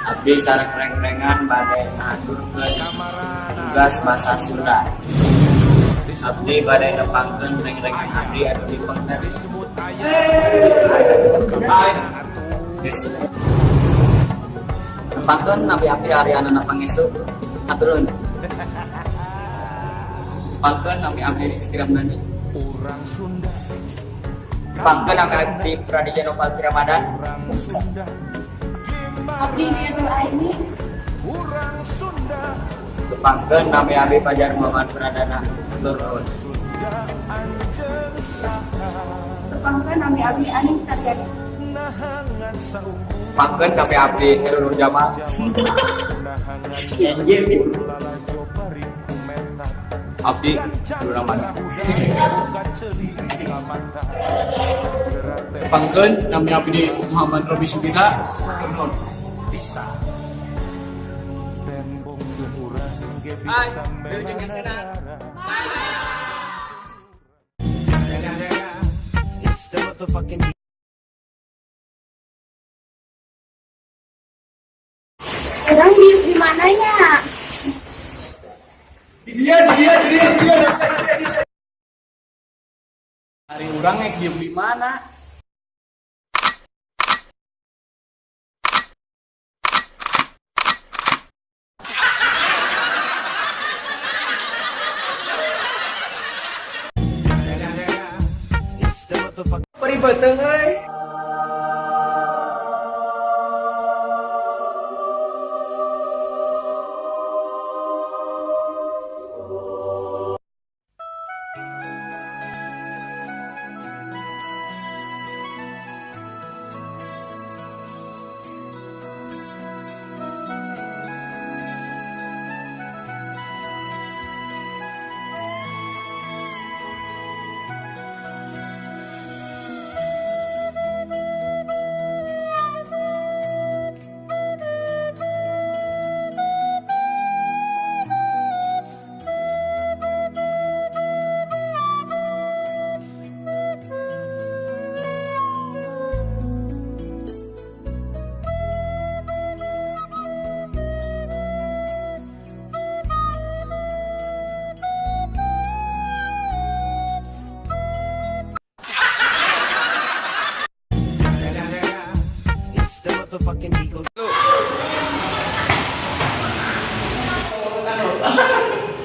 Abdi sareng reng-rengan bade ngaturkeun tugas basa Sunda. Abdi bade nepangkeun reng-rengan abdi anu dipengker. Nepangkeun nabi-abdi Ariana Pangestu. Aturun. Nepangkeun nabi-abdi Kiramdani. Nepangkeun nabi-abdi Pradija Nopal Ramadan. Abdi Nedu Aini. Nepangkeun nabi-abdi Fajar Muhammad Pradana. Turun. Nepangkeun nami Abdi Aning Taryani. Nepangkeun nabi-abdi Heru Nur Jamal. Anjir gitu. Abdi Nur Ramadan. Nepangkeun nabi-abdi Muhammad Robi Sugita. Turun. Hai, ujung yang sana. Orang di mananya? Dia. Hari urang diem di mana? Peribeuteuh euy.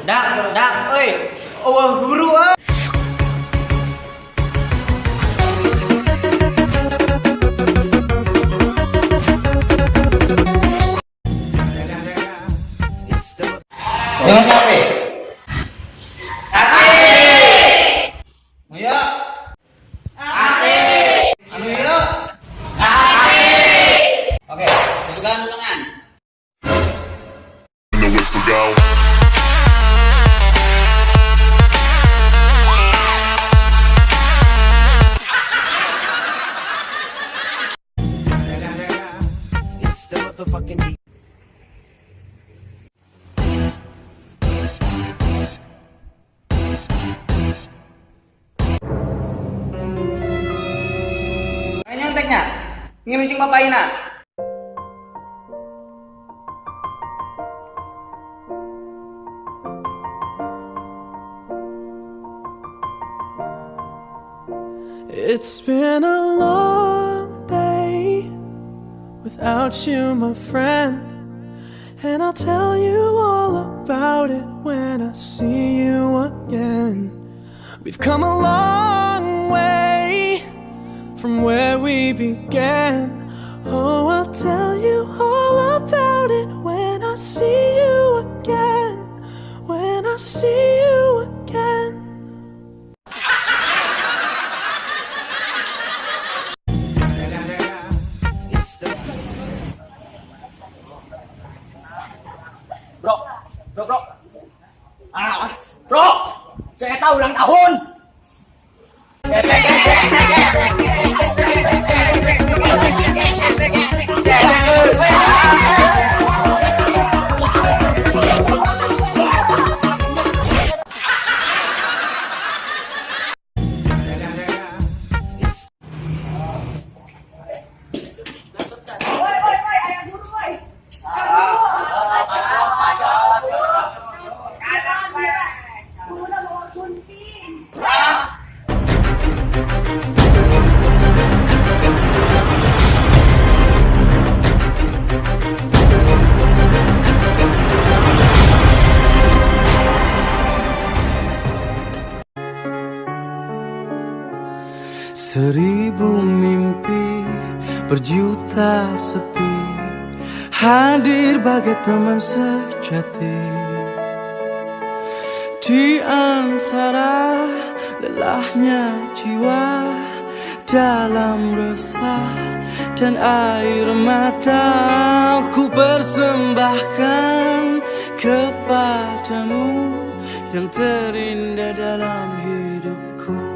Dak, euy. Eueuh guru euy. Jangan sampai. Ayo. Ayo. Oke, pasukan ulangan. The whistle go. Nyonteknya, ngirucing bapaina. It's been a long day without you, my friend, and I'll tell you all about it when I see you again. We've come a long way from where we began. Oh, I'll tell you all about it when I see you again. When I see you again. Bro. Bro, saya tahu ulang tahun. Seribu mimpi, berjuta sepi, hadir bagai teman sejati. Di antara lelahnya jiwa, dalam resah dan air mata, ku persembahkan kepadamu yang terindah dalam hidupku.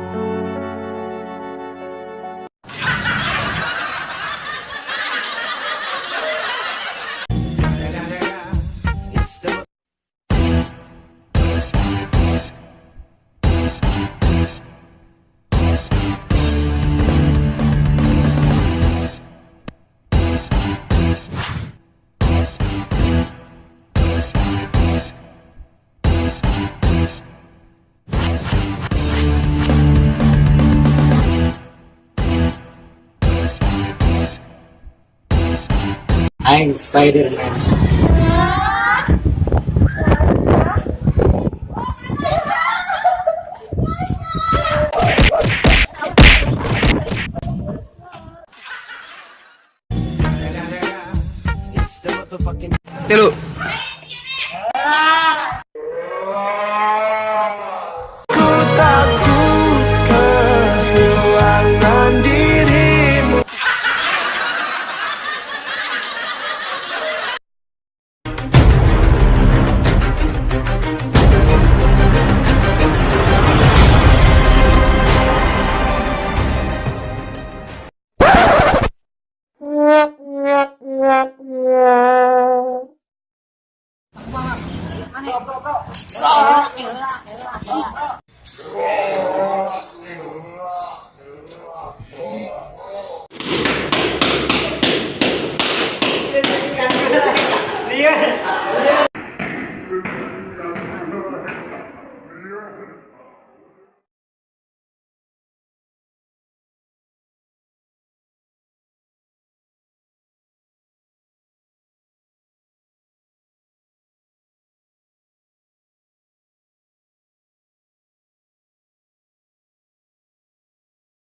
I'm Spider-Man. Telu. Ku takut kehilangan dirimu.